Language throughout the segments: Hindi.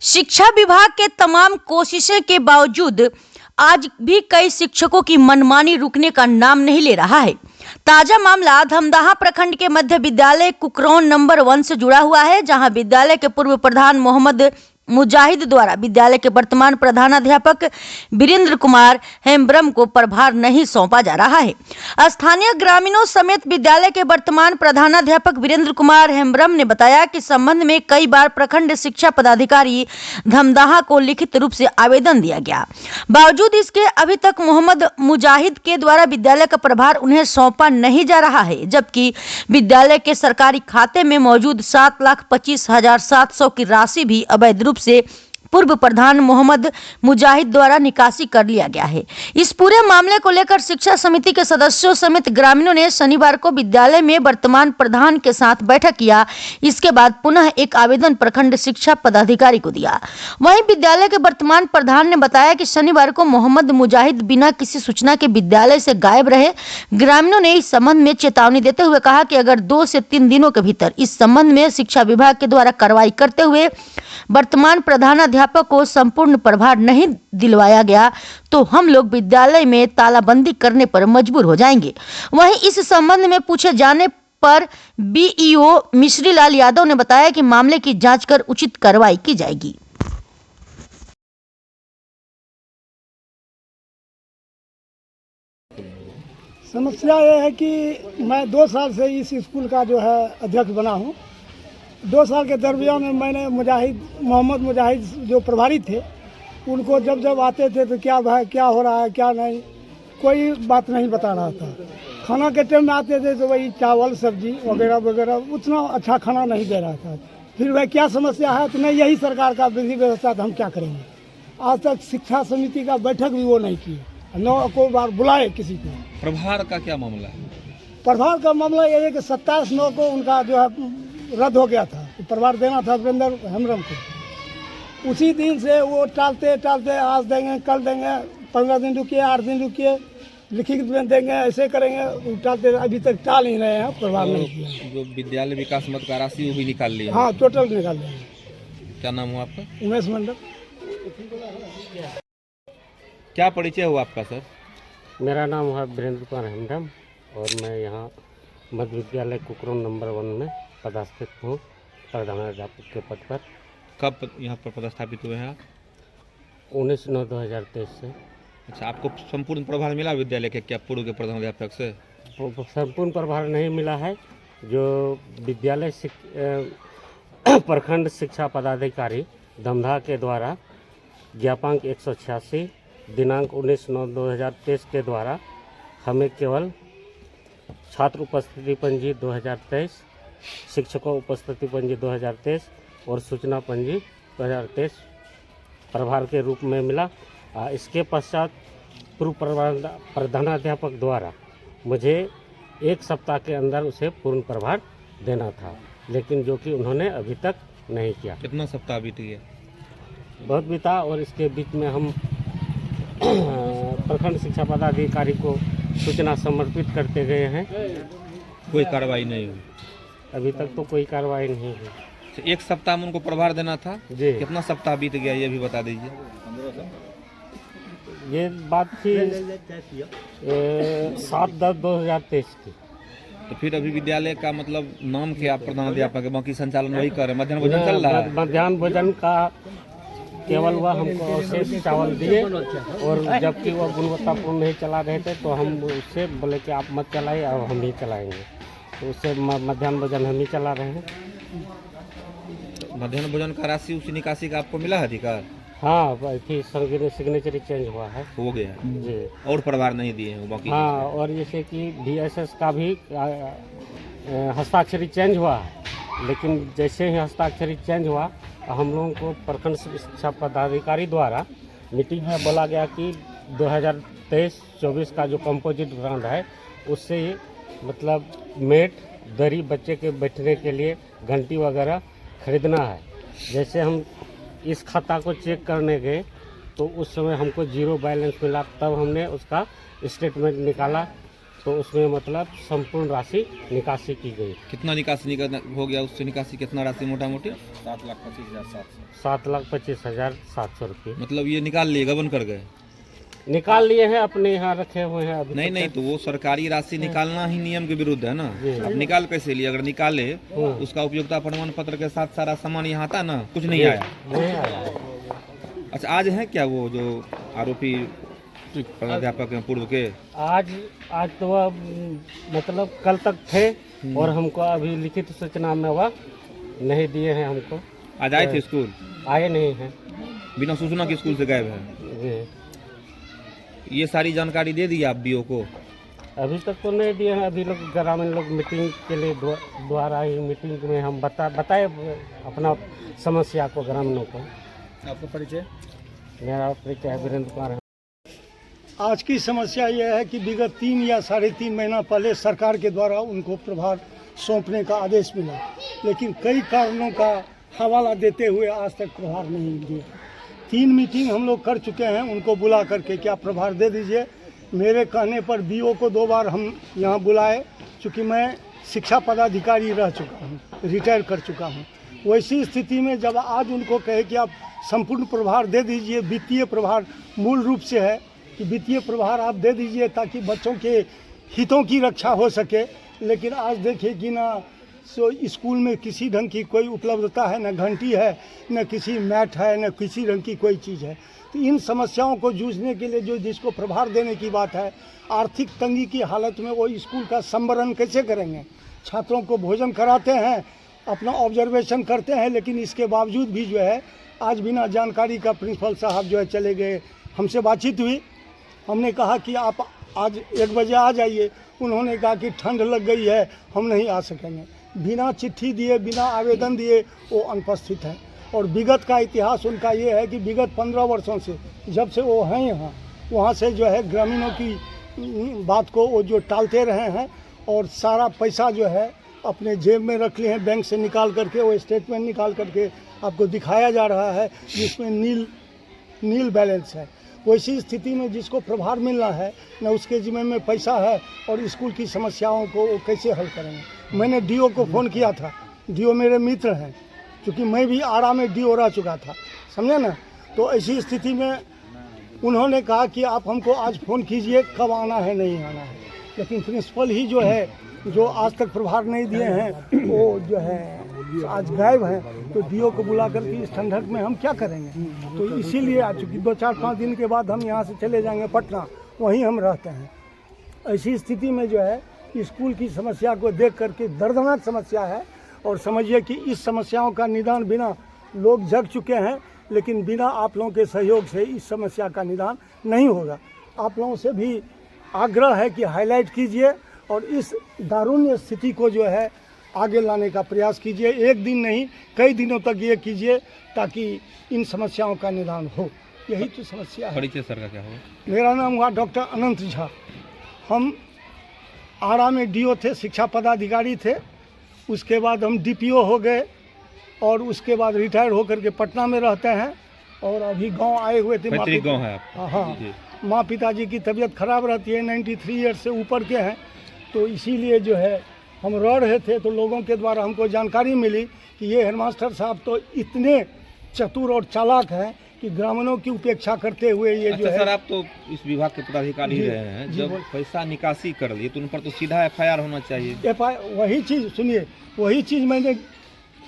शिक्षा विभाग के तमाम कोशिशों के बावजूद आज भी कई शिक्षकों की मनमानी रुकने का नाम नहीं ले रहा है। ताजा मामला धमदाहा प्रखंड के मध्य विद्यालय कुकरौन नंबर 1 से जुड़ा हुआ है, जहां विद्यालय के पूर्व प्रधान मोहम्मद मुजाहिद द्वारा विद्यालय के वर्तमान प्रधानाध्यापक वीरेंद्र कुमार हेम्ब्रम को प्रभार नहीं सौंपा जा रहा है। स्थानीय ग्रामीणों समेत विद्यालय के वर्तमान प्रधानाध्यापक वीरेंद्र कुमार हेम्ब्रम ने बताया कि संबंध में कई बार प्रखंड शिक्षा पदाधिकारी धमदाहा को लिखित रूप से आवेदन दिया गया, बावजूद इसके अभी तक मोहम्मद मुजाहिद के द्वारा विद्यालय का प्रभार उन्हें सौंपा नहीं जा रहा है, जबकि विद्यालय के सरकारी खाते में मौजूद 7,25,700 की राशि भी अवैध रूप से पूर्व प्रधान मोहम्मद मुजाहिद द्वारा निकासी कर लिया गया है। इस पूरे मामले को लेकर शिक्षा समिति के सदस्यों समेत ग्रामीणों ने शनिवार को विद्यालय में वर्तमान प्रधान के साथ बैठक किया। इसके बाद पुनः एक आवेदन प्रखंड शिक्षा पदाधिकारी को दिया। वहीं विद्यालय के वर्तमान प्रधान ने बताया कि शनिवार को मोहम्मद मुजाहिद बिना किसी सूचना के विद्यालय से गायब रहे। ग्रामीणों ने इस संबंध में चेतावनी देते हुए कहा कि अगर 2 से 3 दिनों के भीतर इस संबंध में शिक्षा विभाग के द्वारा कार्रवाई करते हुए वर्तमान प्रधानाध्यापक को संपूर्ण प्रभार नहीं दिलवाया गया तो हम लोग विद्यालय में तालाबंदी करने पर मजबूर हो जाएंगे। वहीं इस संबंध में पूछे जाने पर बीईओ मिश्री लाल यादव ने बताया कि मामले की जांच कर उचित कार्रवाई की जाएगी। समस्या ये है कि मैं 2 साल से इस स्कूल का जो है अध्यक्ष बना हूँ। 2 साल के दरमियान में मैंने मोहम्मद मुजाहिद जो प्रभारी थे उनको जब आते थे तो क्या भाई क्या हो रहा है क्या नहीं, कोई बात नहीं बता रहा था। खाना के टाइम में आते थे तो वही चावल सब्जी वगैरह वगैरह, उतना अच्छा खाना नहीं दे रहा था। फिर वह क्या समस्या है तो नहीं, यही सरकार का विधि व्यवस्था तो हम क्या करेंगे। आज तक शिक्षा समिति का बैठक भी वो नहीं की, न को बार बुलाए किसी को। प्रभार का क्या मामला है? प्रभार का मामला ये है कि 27/9 को उनका जो है रद्द हो गया था, प्रभार देना था वीरेंद्र हेम्ब्रम को। उसी दिन से वो टालते टालते आज देंगे कल देंगे, 15 दिन रुकिए 8 दिन रुकिए, लिखित में देंगे, ऐसे करेंगे, टालते अभी तक टाल ही रहे हैं, प्रभार नहीं किया। जो विद्यालय विकास मद का राशि वो भी निकाल लिया? हाँ, टोटल निकाल लिया। क्या नाम हुआ आपका? उमेश मंडल। क्या परिचय हुआ आपका सर? मेरा नाम है वीरेंद्र कुमार हेम्ब्रम और मैं यहाँ मध्य विद्यालय कुकरौन नंबर 1 में पदस्थापित हूँ प्रधानाध्यापक के पद पर। कब यहाँ पर पदस्थापित हुए हैं आप? 19/9/2023 से। अच्छा, आपको संपूर्ण प्रभार मिला विद्यालय के क्या पूर्व के प्रधानाध्यापक से? संपूर्ण प्रभार नहीं मिला है। जो विद्यालय प्रखंड शिक्षा पदाधिकारी धमदाहा के द्वारा ज्ञापांक 186 दिनांक 19/9/2023 के द्वारा हमें केवल छात्र उपस्थिति पंजी 2023, शिक्षकों उपस्थिति पंजी 2023 और सूचना पंजी 2023 प्रभार के रूप में मिला। इसके पश्चात पूर्व प्रधानाध्यापक द्वारा मुझे 1 सप्ताह के अंदर उसे पूर्ण प्रभार देना था, लेकिन जो कि उन्होंने अभी तक नहीं किया। कितना सप्ताह बीत गया? बहुत बीता और इसके बीच में हम प्रखंड शिक्षा पदाधिकारी को सूचना समर्पित करते गए हैं, कोई कार्रवाई नहीं हुई? अभी तक तो कोई कार्रवाई नहीं हुई। तो 1 सप्ताह में उनको प्रभार देना था जी। कितना सप्ताह बीत गया ये भी बता दीजिए। ये बात थी 7/10/2023 की। तो फिर अभी विद्यालय का मतलब नाम क्या प्रधानाध्यापक है, बाकी संचालन वही कर रहे हैं? मध्याह्न भोजन चल रहा है? मध्याह्न भोजन का केवल वह हमको अवशेष चावल दिए और जबकि वह गुणवत्तापूर्ण नहीं चला रहे थे तो हम उससे बोले कि आप मत चलाइए, अब हम ही चलाएंगे। तो उससे मध्याह्न भोजन हम ही चला रहे हैं। मध्याह्न भोजन का राशि उसी निकासी का आपको मिला है अधिकार? हाँ, सिग्नेचर चेंज हुआ है। हो गया जी। और प्रभार नहीं दिए हैं बाकी? हाँ, और जैसे कि DSS का भी हस्ताक्षरी चेंज हुआ है, लेकिन जैसे ही हस्ताक्षरी चेंज हुआ हम लोगों को प्रखंड शिक्षा पदाधिकारी द्वारा मीटिंग में बोला गया कि 2023-24 का जो कंपोजिट ग्राउंड है उससे मतलब मेट दरी बच्चे के बैठने के लिए घंटी वगैरह खरीदना है। जैसे हम इस खाता को चेक करने गए तो उस समय हमको 0 बैलेंस मिला, तब हमने उसका स्टेटमेंट निकाला तो उसमें मतलब संपूर्ण राशि निकासी की गई। कितना निकासी हो गया, उससे निकासी कितना राशि मोटा मोटी? 7,25,700 रुपये मतलब ये निकाल लिए, गबन कर गए? निकाल लिए हैं, अपने यहाँ रखे हुए हैं अभी। नहीं, तो वो सरकारी राशि निकालना ही नियम के विरुद्ध है ना। अब निकाल कैसे लिए? अगर निकाले उसका उपयोगिता प्रमाण पत्र के साथ सारा सामान यहाँ आता ना, कुछ नहीं आया। नहीं आया। अच्छा, आज है क्या वो जो आरोपी प्राध्यापक हैं पूर्व के? आज तो वह मतलब कल तक थे और हमको अभी लिखित सूचना में वह नहीं दिए हैं हमको। आज आए थे स्कूल? आए नहीं हैं, बिना सूचना के स्कूल से गायब है। ये सारी जानकारी दे दी आप बीओ को? अभी तक तो नहीं दिए हैं। अभी लोग ग्रामीण लोग मीटिंग के लिए द्वारा ही मीटिंग में हम बताए अपना समस्या को ग्रामीणों को। आपका परिचय? मेरा परिचय है वीरेंद्र कुमार है। आज की समस्या यह है कि विगत 3 या 3.5 महीना पहले सरकार के द्वारा उनको प्रभार सौंपने का आदेश मिला, लेकिन कई कारणों का हवाला देते हुए आज तक प्रभार नहीं दिया। 3 मीटिंग हम लोग कर चुके हैं उनको बुला करके, क्या प्रभार दे दीजिए। मेरे कहने पर बीओ को 2 बार हम यहाँ बुलाए, चूँकि मैं शिक्षा पदाधिकारी रह चुका हूँ, रिटायर कर चुका हूँ। वैसी स्थिति में जब आज उनको कहे कि आप संपूर्ण प्रभार दे दीजिए, वित्तीय प्रभार मूल रूप से है कि वित्तीय प्रभार आप दे दीजिए ताकि बच्चों के हितों की रक्षा हो सके, लेकिन आज देखिए कि ना सो स्कूल में किसी ढंग की कोई उपलब्धता है, न घंटी है, न किसी मैट है, न किसी ढंग की कोई चीज़ है। तो इन समस्याओं को जूझने के लिए जो जिसको प्रभार देने की बात है, आर्थिक तंगी की हालत में वो स्कूल का संवरण कैसे करेंगे? छात्रों को भोजन कराते हैं, अपना ऑब्जर्वेशन करते हैं, लेकिन इसके बावजूद भी जो है आज बिना जानकारी का प्रिंसिपल साहब जो है चले गए। हमसे बातचीत हुई, हमने कहा कि आप आज 1 बजे आ जाइए। उन्होंने कहा कि ठंड लग गई है, हम नहीं आ सकेंगे। बिना चिट्ठी दिए, बिना आवेदन दिए वो अनुपस्थित हैं। और विगत का इतिहास उनका ये है कि विगत 15 वर्षों से जब से वो हैं यहाँ, वहाँ से जो है ग्रामीणों की बात को वो जो टालते रहे हैं और सारा पैसा जो है अपने जेब में रख लिए हैं। बैंक से निकाल करके वो स्टेटमेंट निकाल करके आपको दिखाया जा रहा है जिसमें नील बैलेंस है। वैसी स्थिति में जिसको प्रभार मिलना है न उसके जिम्मे में पैसा है, और स्कूल की समस्याओं को वो कैसे हल करेंगे। मैंने डीओ को फ़ोन किया था, डीओ मेरे मित्र हैं, क्योंकि मैं भी आरा में डीओ रह चुका था, समझे ना। तो ऐसी स्थिति में उन्होंने कहा कि आप हमको आज फ़ोन कीजिए कब आना है, नहीं आना है। लेकिन प्रिंसिपल ही जो है, जो आज तक प्रभार नहीं दिए हैं, वो जो है आज गायब हैं। तो डीओ को बुला करके इस ठंडक में हम क्या करेंगे। तो इसीलिए आज चूँकि 2-4-5 दिन के बाद हम यहाँ से चले जाएंगे पटना, वहीं हम रहते हैं। ऐसी स्थिति में जो है स्कूल की समस्या को देख करके दर्दनाक समस्या है, और समझिए कि इस समस्याओं का निदान बिना लोग जग चुके हैं, लेकिन बिना आप लोगों के सहयोग से इस समस्या का निदान नहीं होगा। आप लोगों से भी आग्रह है कि हाईलाइट कीजिए और इस दारुण्य स्थिति को जो है आगे लाने का प्रयास कीजिए। 1 दिन नहीं, कई दिनों तक ये कीजिए ताकि इन समस्याओं का निदान हो। यही तो समस्या है। परिचय सर का क्या होगा? मेरा नाम हुआ डॉक्टर अनंत झा। हम आरा में डीओ थे, शिक्षा पदाधिकारी थे। उसके बाद हम डीपीओ हो गए और उसके बाद रिटायर होकर के पटना में रहते हैं। और अभी गांव आए हुए थे। पैतृक गांव है आप? हाँ, माँ पिताजी की तबीयत खराब रहती है, 93 ईयर्स से ऊपर के हैं, तो इसीलिए जो है हम रह रहे थे। तो लोगों के द्वारा हमको जानकारी मिली कि ये हेडमास्टर साहब तो इतने चतुर और चालाक हैं कि ग्रामीणों की उपेक्षा करते हुए ये जो है। सर, आप तो इस विभाग के पदाधिकारी रहे हैं, जब पैसा निकासी कर लिए तो उन पर तो सीधा एफआईआर होना चाहिए। वही चीज़ सुनिए, वही चीज़ मैंने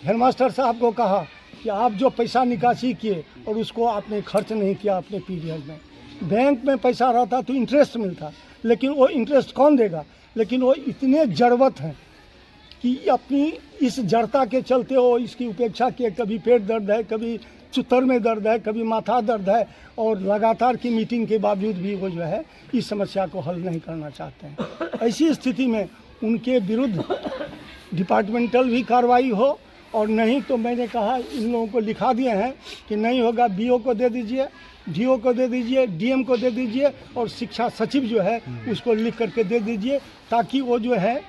हेडमास्टर साहब को कहा कि आप जो पैसा निकासी किए और उसको आपने खर्च नहीं किया अपने पीरियड में। बैंक में पैसा रहता तो इंटरेस्ट मिलता, लेकिन वो इंटरेस्ट कौन देगा। लेकिन वो इतने जड़वत हैं कि अपनी इस जड़ता के चलते वो इसकी उपेक्षा किए। कभी पेट दर्द है, कभी चुतर में दर्द है, कभी माथा दर्द है, और लगातार की मीटिंग के बावजूद भी वो जो है इस समस्या को हल नहीं करना चाहते हैं। ऐसी स्थिति में उनके विरुद्ध डिपार्टमेंटल भी कार्रवाई हो, और नहीं तो मैंने कहा इन लोगों को लिखा दिए हैं कि नहीं होगा बीओ को दे दीजिए, डीओ को दे दीजिए, डीएम को दे दीजिए, और शिक्षा सचिव जो है उसको लिख करके दे दीजिए, ताकि वो जो है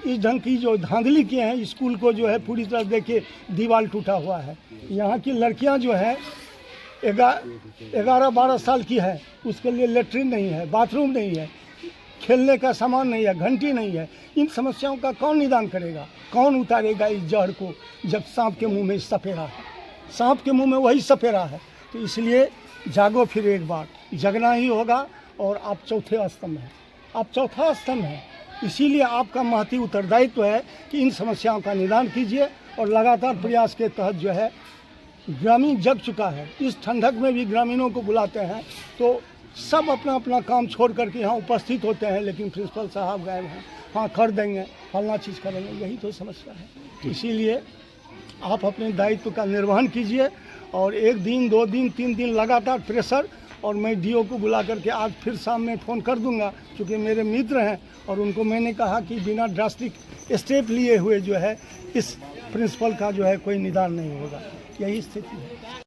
इस ढंग की जो धांधली किए हैं स्कूल को जो है पूरी तरह देखिए दीवार टूटा हुआ है। यहाँ की लड़कियाँ जो है 11-12 साल की है, उसके लिए लेटरिन नहीं है, बाथरूम नहीं है, खेलने का सामान नहीं है, घंटी नहीं है। इन समस्याओं का कौन निदान करेगा, कौन उतारेगा इस जहर को, जब सांप के मुंह में सपेरा है, सांप के मुंह में वही सपेरा है। तो इसलिए जागो फिर एक बार, जगना ही होगा। और आप चौथे स्तंभ हैं, आप चौथा स्तंभ हैं, इसीलिए आपका महती उत्तरदायित्व है कि इन समस्याओं का निदान कीजिए। और लगातार प्रयास के तहत जो है ग्रामीण जग चुका है। इस ठंडक में भी ग्रामीणों को बुलाते हैं तो सब अपना अपना काम छोड़ करके यहाँ उपस्थित होते हैं, लेकिन प्रिंसिपल साहब गायब हैं। हाँ कर देंगे, फलना चीज़ करेंगे, यही तो समस्या है। इसीलिए आप अपने दायित्व का निर्वहन कीजिए। और 1 दिन 2 दिन 3 दिन लगातार प्रेशर, और मैं डीओ को बुला करके आज फिर शाम में फ़ोन कर दूंगा, क्योंकि मेरे मित्र हैं। और उनको मैंने कहा कि बिना ड्रास्टिक स्टेप लिए हुए जो है इस प्रिंसिपल का जो है कोई निदान नहीं होगा। यही स्थिति है।